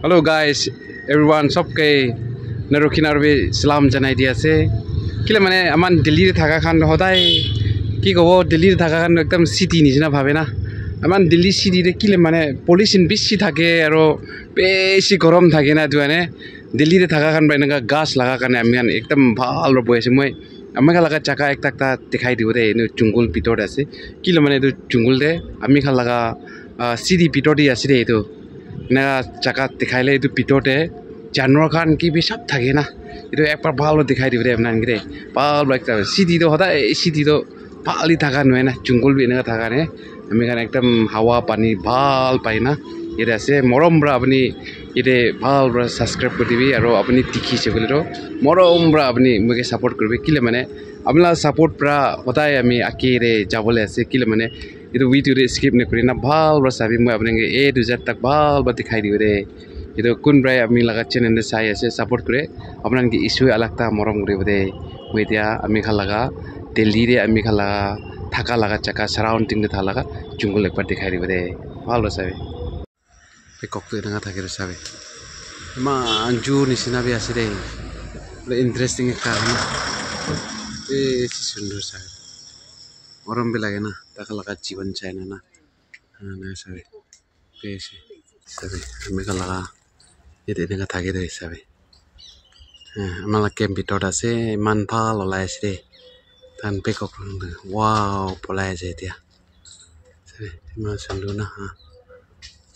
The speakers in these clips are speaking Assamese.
Hello guys, everyone. Sobke narokina arbe salam janai di ase. Kile mane aman Delhi re thaka khan hodai ki kobo Delhi re thaka khan ekdam city nijina bhabe na. Aman Delhi city re kile mane pollution bishi thake aro beshi gorom thake na tuane. Delhi re thaka khan bai naga gas laga kane amian ekdam bhal ro boise moi. Amika laga chaka ekta ekta dikhai dibo de no jungle bitor ase. Kile mane tu jungle de amika laga city bitor di ase de etu. না চাকা দেখাইলে এইটো পিটতে জানোৱাৰ খান কি বি সব থাকে না এইটো একবাৰ ভালো দেখাই দিব ৰে আপনানকে ভালো একটা সিটিটো হতা সিটিটো ভালি থাকা নয় না জঙ্গল বি এনেকা থাকা নে আমি খান একদম হাওয়া পানী ভাল পাই না এটা আছে মৰমৰা আপুনি এটা ভালৰা সাবস্ক্ৰাইব কৰি দিবি আৰু আপুনি দেখিছে বলিতো মৰমৰা আপুনি মোকে সাপোৰ্ট কৰিবি কিলে মানে আপোনাৰ সাপোৰ্ট পৰা হতাই আমি আকিৰে যাবলৈ আছে কিলে মানে itu video de skip ne kuri na bhal ra sabi moi apnenge a to z tak bhal ba dikhai dibe re itu kun brai ami laga channel de sai ase support kore apnan ki issue alakta morom kore bode moi dia ami khalaga Delhi re ami khalaga thaka laga chaka surrounding de thalaga jungle ekbar dikhai dibe re bhal ra sabi e kokto enga thake re sabi ma anju nisina bi ase re interesting ekta e sundor sabi Moram B লাগে না টাকা লাগা জীবন চাই না না না সবে পেয়েছে সবে আমি লাগা এটা এনেকা থাকে তো হিসাবে হ্যাঁ আমার কেম্প ভিতৰত আছে ইমান ভাল ওলাই আছে ৰে তান পেকক ৱাও পলাই আছে এতিয়া সবে ইমান সুন্দৰ না হা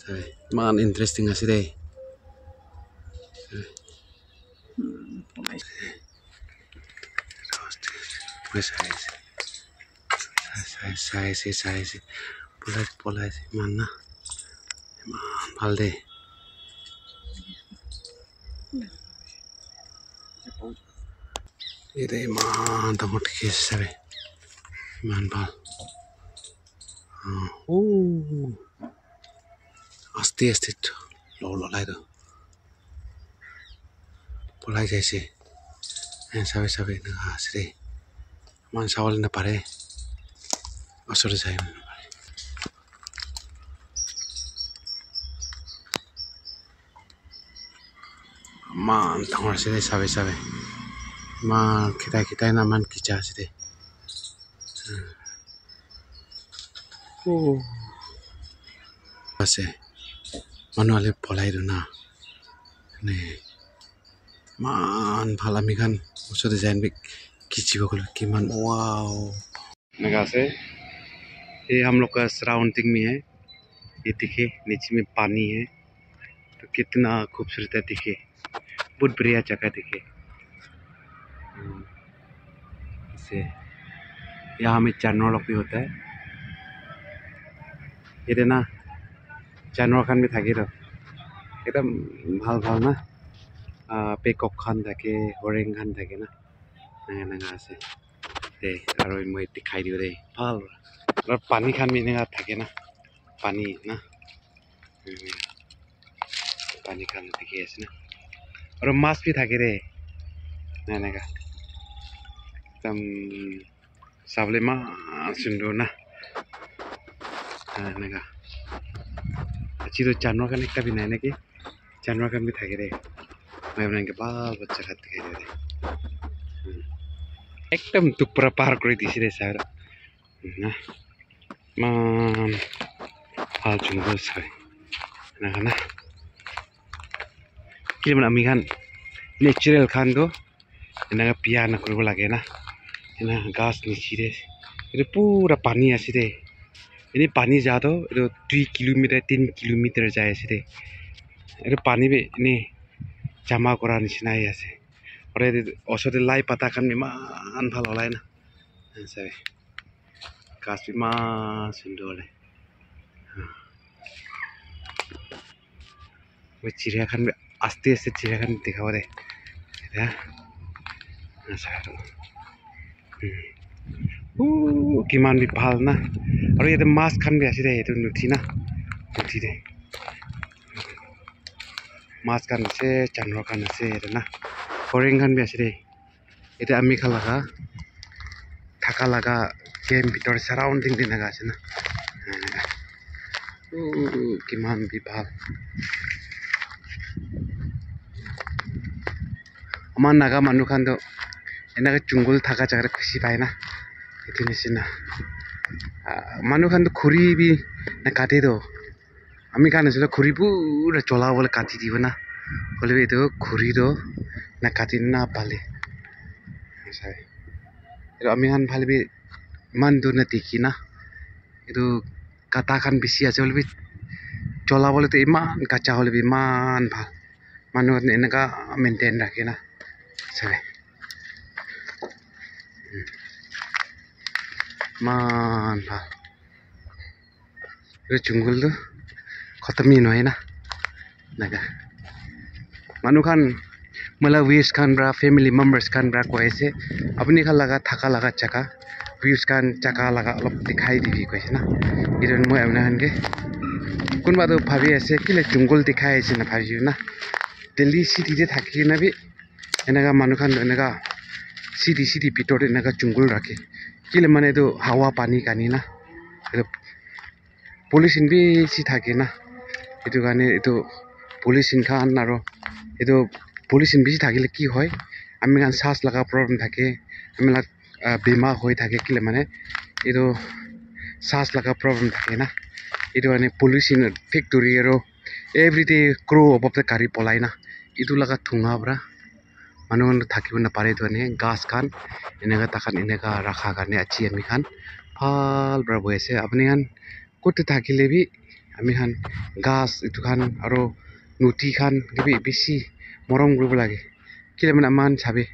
সবে ইমান ইণ্টাৰেষ্টিং আছে ৰে Sai polai mana ভাল দে এটা ইমান ডাঙৰ দেখি আছে চাবে ইমান ভাল আস্তে আস্তে ললাই তো পলাই যাইছে চাবে চাবে এনেকা আছে দেই ইমান চাবলৈ নাপাৰে ওচৰতে যায় মান ডাঙৰ আছে দেই চাবে চাবে ইমান খিটাই না মান কিচা আছে দেই আছে মানুহ হ'লে পলাই দিওঁ না মান ভাল আমি খান ওচৰতে যায় खींचिब गलो किमान वाओ नगा से ये हम लोग का सराउंडिंग में है ये दिखे नीचे में पानी है तो कितना खूबसूरत है दिखे बहुत बढ़िया जगह दिखे से यहाँ में जानवर लोग भी होता है ये ना जानवर खान भी থাকে তো एकदम ভাল ভাল না পেকক খান থাকে হৰিণ খান থাকে না এনেকা আছে দে আৰু মই দেখাই দিওঁ দেই ভাল আৰু পানী খান এনেকা থাকে না পানী না পানী খান দেখি আছে না আৰু মাছ বি থাকে ৰে এনেকা একদম চাবলৈ ইমান সুন্দৰ না এনেকা जानवर खान एक भी नहीं कि जानवर खान भी থাকে रे मैं बनाएंगे बाल बच्चा खाते दिखाई दे रहे एकदम टुकड़ा पार कर दी रे सर ना मान हाल जंगल सारे ना ना कि मन अमी खान नेचुरल खान दो ना पिया ना करबो लागे ना ना घास नीचे रे ये पूरा पानी आसी रे ini pani jatuh itu 2 kilometer 3 kilometer jaya sih deh itu pani be ini jama koran sih naya sih orang itu osor lai patakan memang hal lain saya kasih mas sendole ciri kan asti ciri kan dikau deh ya saya কিমান বি ভাল না আৰু ইয়াতে মাছ খান বি আছে দে এইটো নুঠি না নুঠি দে মাছ খান আছে জানোৱাৰ খান আছে ইয়াতে না হৰিণ খান বি আছে দে এতিয়া আমি খালাগা থাকা লাগা কেম্প ভিতৰত সাৰাউণ্ডিং দি নাগা আছে না কিমান বি ভাল আমাৰ নাগা মানুহ খান তো এনেকৈ জংঘল থকা জাগাত খুচি পায় না এইটো নিচিনা মানুহ খান তো খৰি বি নাকাটে তো আমি কাণ আছিলোঁ খৰি পুৰা জ্বলাবলৈ কাটি দিব না হ'লেও এইটো খৰিটো নাকাটি নাপালে এইটো আমি খান ভালবি ইমান দূৰ দেখি না এইটো কাটা খান বেছি আছে হ'লেবি জ্বলাবলৈতো ইমান কাঁচা হ'লেবি ইমান ভাল মানুহ এনেকুৱা মেইনটেইন ৰাখে না চাই ইমান ভাল এইটো জংঘলটো খতমেই নহয় না এনেকা মানুহ খান মোলা ভিউজ খান পৰা ফেমিলি মেম্বাৰ্ছ খান পৰা কৈ আছে আপুনি খান লগা থাকা লগা জাগা ভিউজ খান জাগা লগা অলপ দেখাই দিবি কৈছে না এইটো মই আপোনাৰ খানকে কোনোবাটো ভাবি আছে কেলে জংঘল দেখাই আছে না ভাবিব না দিল্লী চিটিতে থাকি নাবি এনেকা মানুহ খান এনেকা চিটি ভিতৰত এনেকা জংঘল ৰাখে কেলে মানে এইটো হাৱা পানী কানি না এইটো পলিউশ্যন বেছি থাকে না এইটো কাৰণে এইটো পলিউশ্যন খান আৰু এইটো পলিউশ্যন বেছি থাকিলে কি হয় আমি খান শ্বাস লগা প্ৰব্লেম থাকে আমিলাক বেমাৰ হৈ থাকে কেলে মানে এইটো শ্বাস লগা প্ৰব্লেম থাকে না এইটো কাৰণে পলিউশ্যন ফেক্টৰী আৰু এভৰিডে ক্ৰ' অবতে গাড়ী পলাই না এইটো লগা ধোঁঙা পৰা মানুহ থাকিব নাপাৰে এইটো কাৰণে গাছ খান এনেকা তাখান এনেকা ৰখা কাৰণে আছি আমি খান ভাল পৰা বৈ আছে আপুনি খান ক'তে থাকিলে বি আমি খান গাছ এইটো খান আৰু নদী খান বেছি মৰম কৰিব লাগে কেলে মানে আমাৰ চাবে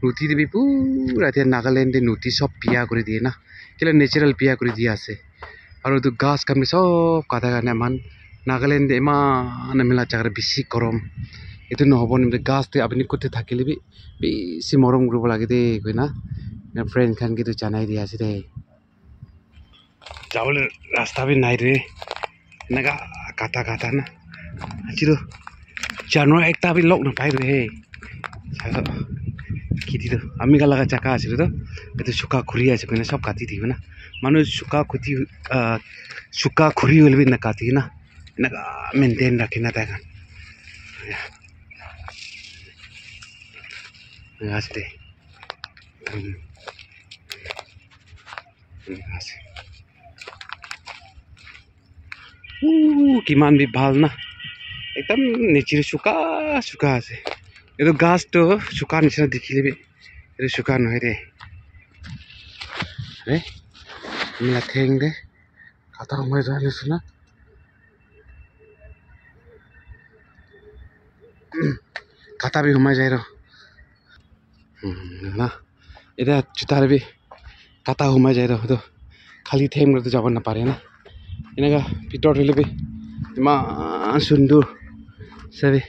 নদী দিবি পুৰা এতিয়া নাগালেণ্ডে নদী চব বিয়া কৰি দিয়ে না কেলে নেচাৰেল বিয়া কৰি দিয়া আছে আৰু এইটো গাছ খান চব কাটা কাৰণে আমাৰ নাগালেণ্ডে ইমান মেলা জাগাত বেছি গৰম এইটো নহ'ব নিমিলে গাছটো আপুনি ক'তে থাকিলে বি বেছি মৰম কৰিব লাগে দেই কৈ না ফ্ৰেণ্ড খান কিন্তু জানাই দিয়া আছে দেই যাবলৈ ৰাস্তা বি নাই ৰে এনেকা কাটা না আজিতো জানুৱাৰী একটা বি লগ নাপায় ৰে খেতিটো আমি লগা জাগা আছিলোঁ তো এইটো চোকা ঘূৰি আছে মানে চব কাটি দিব না মানুহ চোকা ঘূৰি হ'লে বি নাকাটি না এনেকা মেইনটেইন ৰাখে না তাই খান আছে দে আছে কিমান বি ভাল না একদম নেচাৰেল চোকা আছে এইটো গাছটো চোকা নিচিনা দেখিলে বি এইটো চোকা নহয় দে মিলা ঠেং দে কাটা সোমাই যোৱা নিচিনা কাটা বি সোমাই যায় ৰ না এতিয়া জোতাৰ বি কাটা সোমাই যায় ৰ সেইটো খালী ঠেং যাব নাপাৰে না এনেকা ভিতৰত হ'লে বি ইমান সুন্দৰ চাবি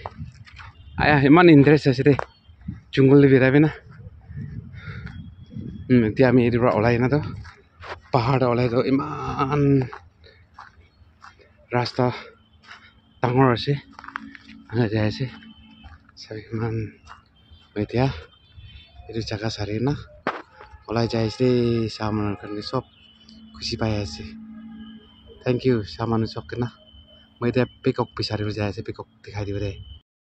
আয়া ইমান ইণ্টাৰেষ্ট আছে দেই জংঘল বিৰাবি না এতিয়া আমি এইটোৰ পৰা ওলাই না তো পাহাৰত ওলাই তো ইমান ৰাস্তা ডাঙৰ আছে যাই আছে চাবি ইমান এতিয়া এইটো জাগা চাৰি না ওলাই যাই আছে দেই চাহ মানুহৰ কাৰণে চব খুচি পাই আছে থেংক ইউ চাহ মানুহ চবকে না মই এতিয়া পিকক বিচাৰিব যাই আছে পিকক দেখাই দিব দেই